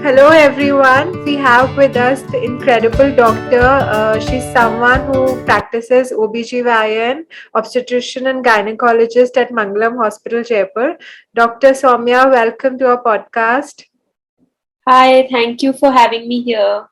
Hello, everyone. We have with us the incredible doctor. She's someone who practices OBGYN, obstetrician, and gynecologist at Mangalam Hospital, Jaipur. Dr. Somya, welcome to our podcast. Hi, thank you for having me here.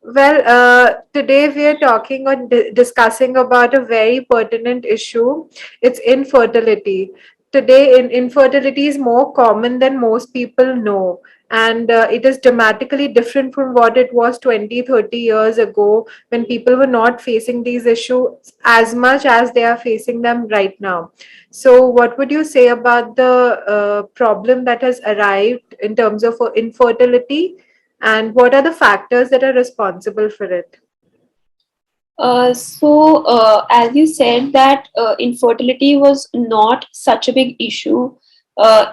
Today we are talking on discussing about a very pertinent issue. It's infertility. Today, infertility is more common than most people know, and it is dramatically different from what it was 20, 30 years ago when people were not facing these issues as much as they are facing them right now. So, what would you say about the problem that has arrived in terms of infertility? And what are the factors that are responsible for it? As you said, that infertility was not such a big issue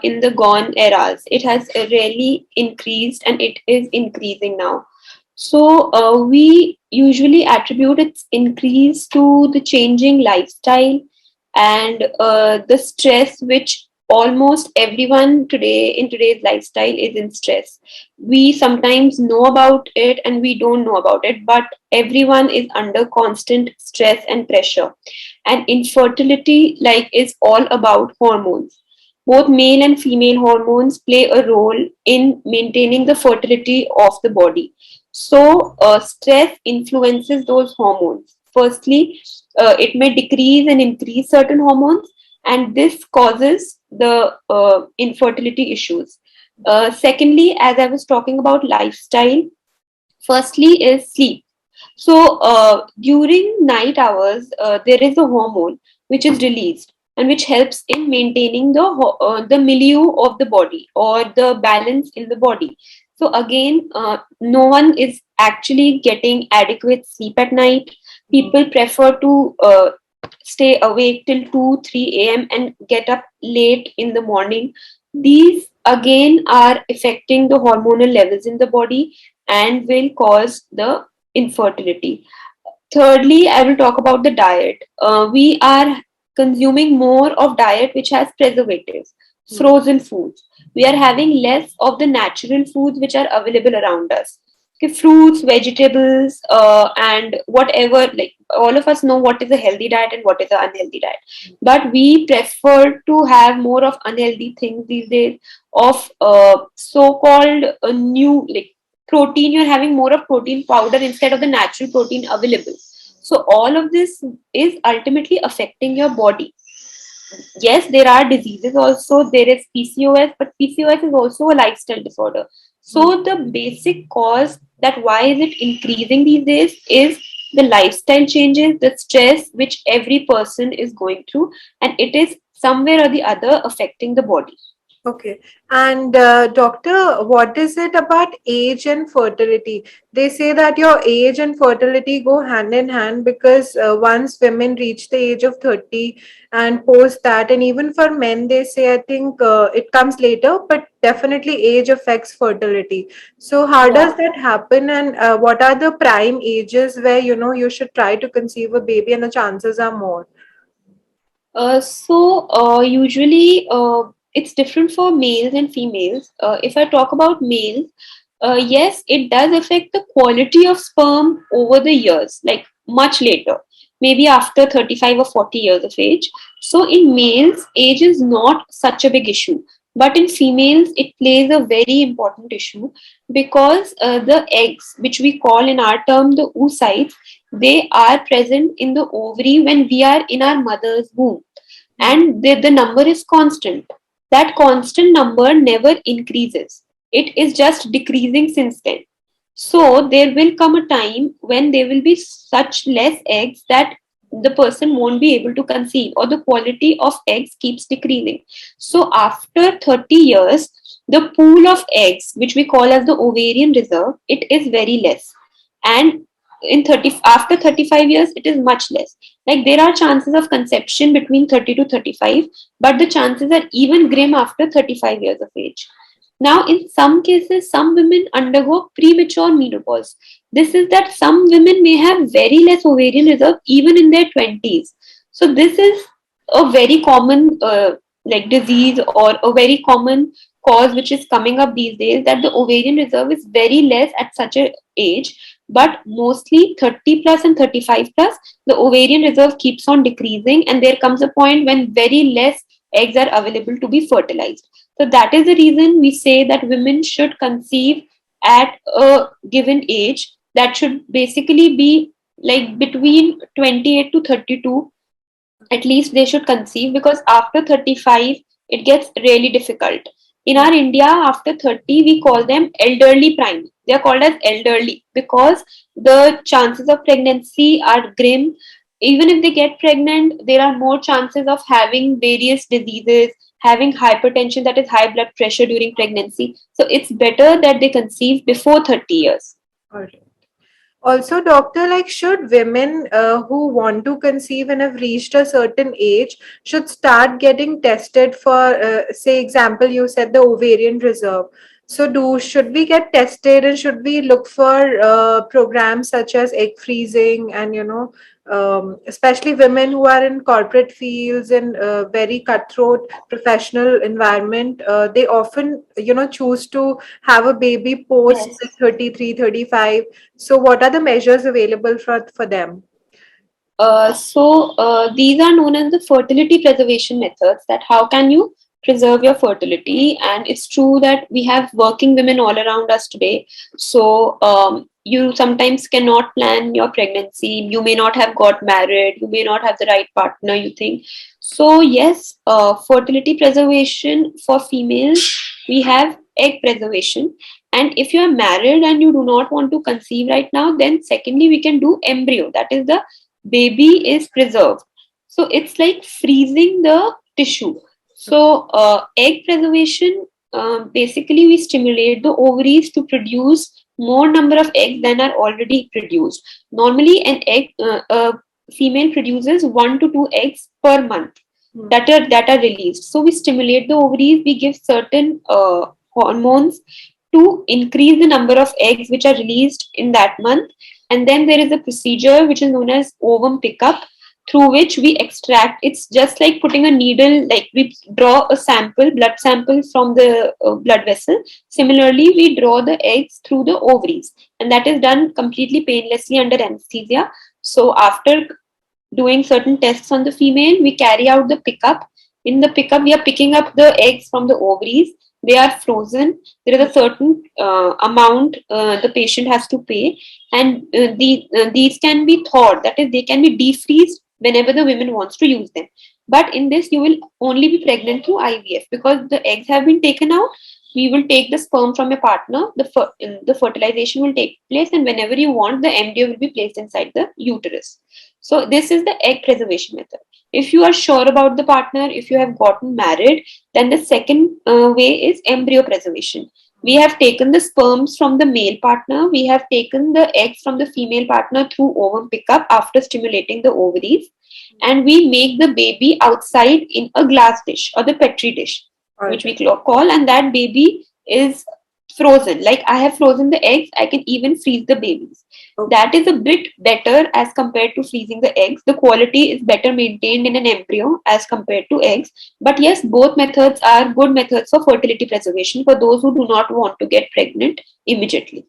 in the gone eras. It has really increased and it is increasing now. We usually attribute its increase to the changing lifestyle and the stress which almost everyone today in today's lifestyle is in stress. We sometimes know about it and we don't know about it, but everyone is under constant stress and pressure. And infertility is all about hormones. Both male and female hormones play a role in maintaining the fertility of the body. Stress influences those hormones. Firstly, it may decrease and increase certain hormones, and this causes the infertility issues. Secondly, as I was talking about lifestyle, firstly is sleep. During night hours, there is a hormone which is released and which helps in maintaining the milieu of the body or the balance in the body. So again, no one is actually getting adequate sleep at night. People prefer to stay awake till 2 3 a.m. and get up late in the morning. These again are affecting the hormonal levels in the body and will cause the infertility. Thirdly, I will talk about the diet. We are consuming more of diet which has preservatives, frozen foods. We are having less of the natural foods which are available around us. Okay, fruits, vegetables, and whatever. Like all of us know what is a healthy diet and what is an unhealthy diet, but we prefer to have more of unhealthy things these days. Of so-called new protein, you're having more of protein powder instead of the natural protein available. So all of this is ultimately affecting your body. Yes, there are diseases also. There is PCOS, but PCOS is also a lifestyle disorder. So the basic cause that why is it increasing these days is the lifestyle changes, the stress which every person is going through, and it is somewhere or the other affecting the body. Okay. And doctor, what is it about age and fertility? They say that your age and fertility go hand in hand because once women reach the age of 30 and post that, and even for men, they say, I think it comes later, but definitely age affects fertility. So, how does Yeah. that happen? And what are the prime ages where you should try to conceive a baby and the chances are more? Usually it's different for males and females. If I talk about males, yes, it does affect the quality of sperm over the years, like much later, maybe after 35 or 40 years of age. So in males, age is not such a big issue. But in females, it plays a very important issue because the eggs, which we call in our term the oocytes, they are present in the ovary when we are in our mother's womb, and the number is constant. That constant number never increases, it is just decreasing since then. So there will come a time when there will be such less eggs that the person won't be able to conceive, or the quality of eggs keeps decreasing. So after 30 years, the pool of eggs, which we call as the ovarian reserve, it is very less. And in 30 after 35 years, it is much less. Like there are chances of conception between 30 to 35, but the chances are even grim after 35 years of age. Now, in some cases, some women undergo premature menopause. This is that some women may have very less ovarian reserve even in their 20s. So, this is a very common like disease or a very common cause which is coming up these days, that the ovarian reserve is very less at such a age, but mostly 30 plus and 35 plus, the ovarian reserve keeps on decreasing, and there comes a point when very less eggs are available to be fertilized. So that is the reason we say that women should conceive at a given age, that should basically be like between 28 to 32. At least they should conceive, because after 35 it gets really difficult. In our India, after 30 we call them elderly prime. They are called as elderly because the chances of pregnancy are grim. Even if they get pregnant, there are more chances of having various diseases, having hypertension, that is high blood pressure during pregnancy. So it's better that they conceive before 30 years. All right. Also, doctor, like, should women who want to conceive and have reached a certain age should start getting tested for, say, example, you said the ovarian reserve. So, should we get tested and should we look for programs such as egg freezing and especially women who are in corporate fields and very cutthroat professional environment, they often choose to have a baby post Yes. 33, 35. So, what are the measures available for them? These are known as the fertility preservation methods. That how can you preserve your fertility? And it's true that we have working women all around us today. You sometimes cannot plan your pregnancy. You may not have got married. You may not have the right partner, you think. So yes, fertility preservation for females, we have egg preservation. And if you are married and you do not want to conceive right now, then secondly we can do embryo. That is, the baby is preserved. So it's like freezing the tissue. So egg preservation, basically we stimulate the ovaries to produce more number of eggs than are already produced. Normally an egg, a female produces 1 to 2 eggs per month Hmm. that are released. So we stimulate the ovaries, we give certain hormones to increase the number of eggs which are released in that month. And then there is a procedure which is known as ovum pickup, through which we extract. It's just like putting a needle, like we draw a sample, blood sample from the blood vessel. Similarly, we draw the eggs through the ovaries, and that is done completely painlessly under anesthesia. So after doing certain tests on the female, we carry out the pickup. In the pickup, we are picking up the eggs from the ovaries. They are frozen. There is a certain amount the patient has to pay, and these can be thawed. That is, they can be defreezed whenever the women wants to use them. But in this, you will only be pregnant through IVF, because the eggs have been taken out. We will take the sperm from your partner. The fertilization will take place, and whenever you want, the embryo will be placed inside the uterus. So this is the egg preservation method. If you are sure about the partner, if you have gotten married, then the second way is embryo preservation. We have taken the sperms from the male partner. We have taken the eggs from the female partner through ovum pickup after stimulating the ovaries, and we make the baby outside in a glass dish or the petri dish, All which we right. call, and that baby is frozen. Like I have frozen the eggs, I can even freeze the babies. Okay. That is a bit better as compared to freezing the eggs. The quality is better maintained in an embryo as compared to eggs. But yes, both methods are good methods for fertility preservation for those who do not want to get pregnant immediately.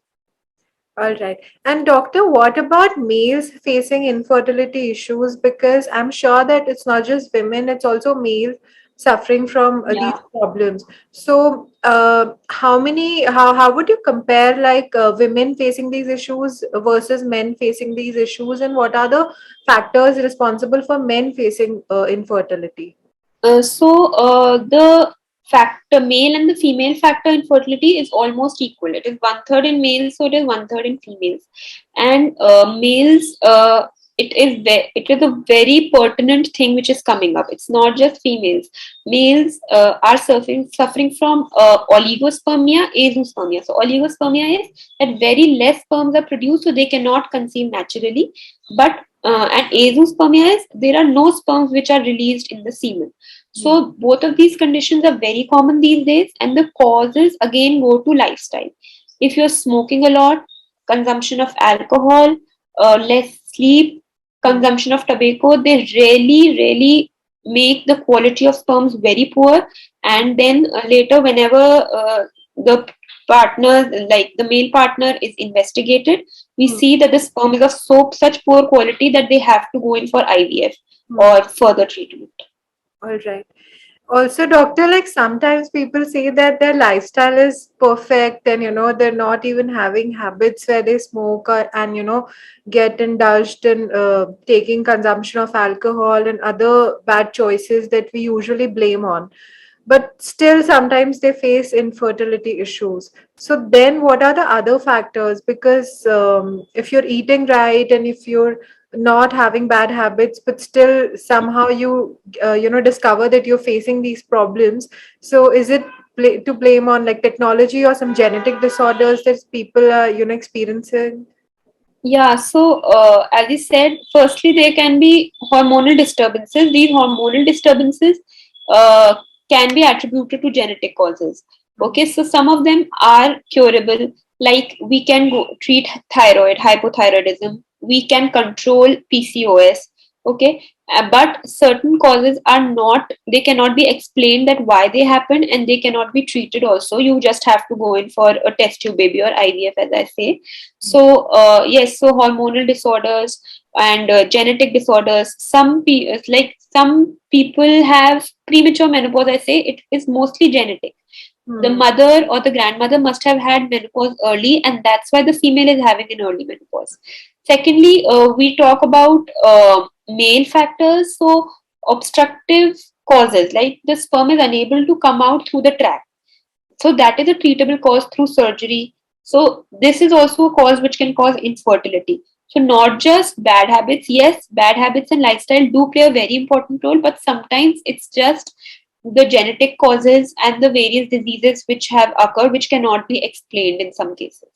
All right. And doctor, what about males facing infertility issues? Because I'm sure that it's not just women, it's also males suffering from these Yeah. problems. So, how would you compare like women facing these issues versus men facing these issues, and what are the factors responsible for men facing infertility? The factor male and the female factor in fertility is almost equal. It is one third in males, so it is one third in females. And males, it is a very pertinent thing which is coming up. It's not just females. Males are suffering from oligospermia, azoospermia. So oligospermia is that very less sperms are produced, so they cannot conceive naturally. But and azoospermia is there are no sperms which are released in the semen. So both of these conditions are very common these days, and the causes again go to lifestyle. If you're smoking a lot, consumption of alcohol, less sleep, Hmm. consumption of tobacco, they really, really make the quality of sperms very poor, and then later whenever the partner, like the male partner, is investigated, we Hmm. see that the sperm is of such poor quality that they have to go in for IVF Hmm. or further treatment. All right. Also, doctor, like sometimes people say that their lifestyle is perfect and they're not even having habits where they smoke and get indulged in taking consumption of alcohol and other bad choices that we usually blame on. But still, sometimes they face infertility issues. So, then what are the other factors? Because if you're eating right and if you're not having bad habits, but still somehow you discover that you're facing these problems, so is it to blame on like technology or some genetic disorders that people are experiencing? Yeah, so as I said, firstly, there can be hormonal disturbances. These hormonal disturbances uh, can be attributed to genetic causes. Okay, so some of them are curable, like we can treat thyroid, hypothyroidism, we can control PCOS. Okay, but certain causes are not, they cannot be explained that why they happen, and they cannot be treated also. You just have to go in for a test tube baby or IVF, as I say. So yes, so hormonal disorders and genetic disorders. Like some people have premature menopause. I say it is mostly genetic. The Hmm. mother or the grandmother must have had menopause early, and that's why the female is having an early menopause. Secondly, we talk about male factors. So obstructive causes, like the sperm is unable to come out through the tract, so that is a treatable cause through surgery. So this is also a cause which can cause infertility. So not just bad habits. Yes, bad habits and lifestyle do play a very important role, but sometimes it's just the genetic causes and the various diseases which have occurred which cannot be explained in some cases.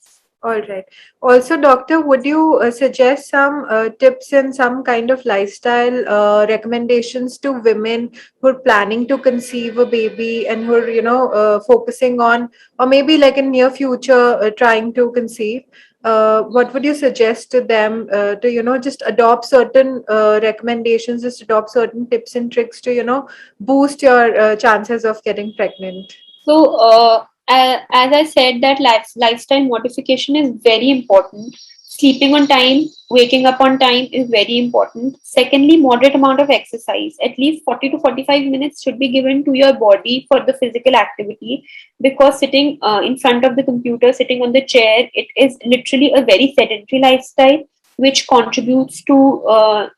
All right. Also, doctor, would you suggest some tips and some kind of lifestyle recommendations to women who are planning to conceive a baby and who are, focusing on, or maybe like in near future, trying to conceive? What would you suggest to them to, just adopt certain recommendations, just adopt certain tips and tricks to, boost your chances of getting pregnant? So, as I said, that lifestyle modification is very important. Sleeping on time, waking up on time is very important. Secondly, moderate amount of exercise. At least 40 to 45 minutes should be given to your body for the physical activity, because sitting in front of the computer, sitting on the chair, it is literally a very sedentary lifestyle which contributes to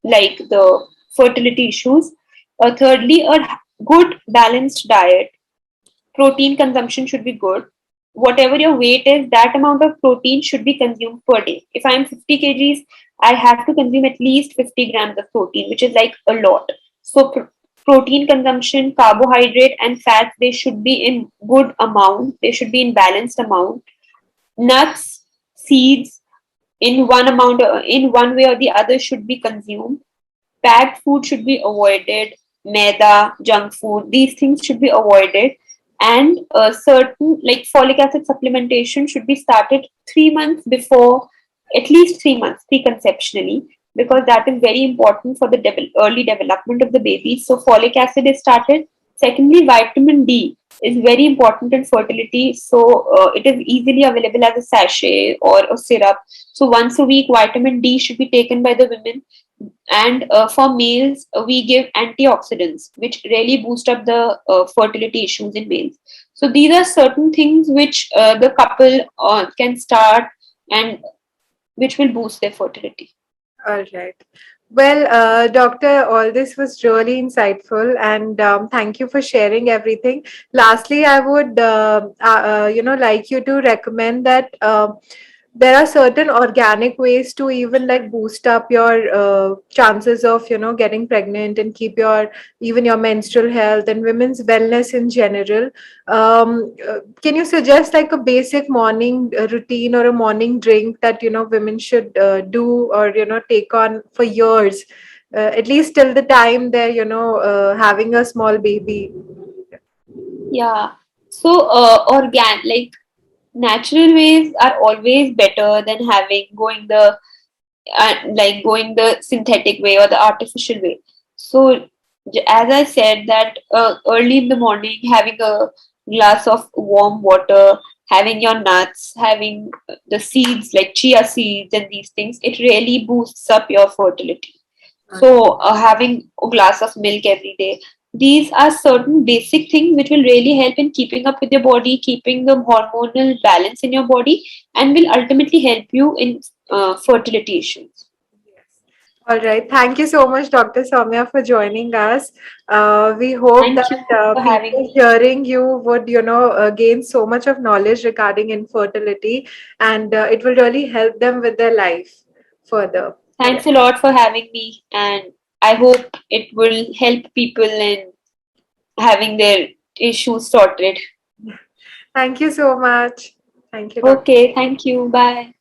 like the fertility issues. Thirdly, a good balanced diet. Protein consumption should be good. Whatever your weight is, that amount of protein should be consumed per day. If I'm 50 kgs, I have to consume at least 50 grams of protein, which is like a lot. So, protein consumption, carbohydrate, and fats, they should be in good amount, they should be in balanced amount. Nuts, seeds, in one amount, in one way or the other, should be consumed. Packed food should be avoided. Maida, junk food, these things should be avoided. And certain, like folic acid supplementation, should be started 3 months before, at least 3 months preconceptionally, because that is very important for the early development of the baby. So folic acid is started. Secondly, vitamin D is very important in fertility. So it is easily available as a sachet or a syrup. So once a week, vitamin D should be taken by the women. And for males, we give antioxidants which really boost up the fertility issues in males. So these are certain things which the couple can start, and which will boost their fertility. All right. Well, Doctor, all this was really insightful, and thank you for sharing everything. Lastly, I would, like you to recommend that there are certain organic ways to even like boost up your chances of getting pregnant and keep your even your menstrual health and women's wellness in general. Can you suggest like a basic morning routine or a morning drink that women should do or take on for years, at least till the time they're having a small baby? Yeah. So like natural ways are always better than having going the synthetic way or the artificial way. So as I said, that early in the morning, having a glass of warm water, having your nuts, having the seeds like chia seeds and these things, it really boosts up your fertility. So, having a glass of milk every day, these are certain basic things which will really help in keeping up with your body, keeping the hormonal balance in your body, and will ultimately help you in fertility issues. All right. Thank you so much, Dr. Somya, for joining us. We hope Thank you that for having people me. hearing you would, gain so much of knowledge regarding infertility, and it will really help them with their life further. Thanks a lot for having me, and I hope it will help people in having their issues sorted. Thank you so much. Thank you, Dr. Okay, thank you. Bye.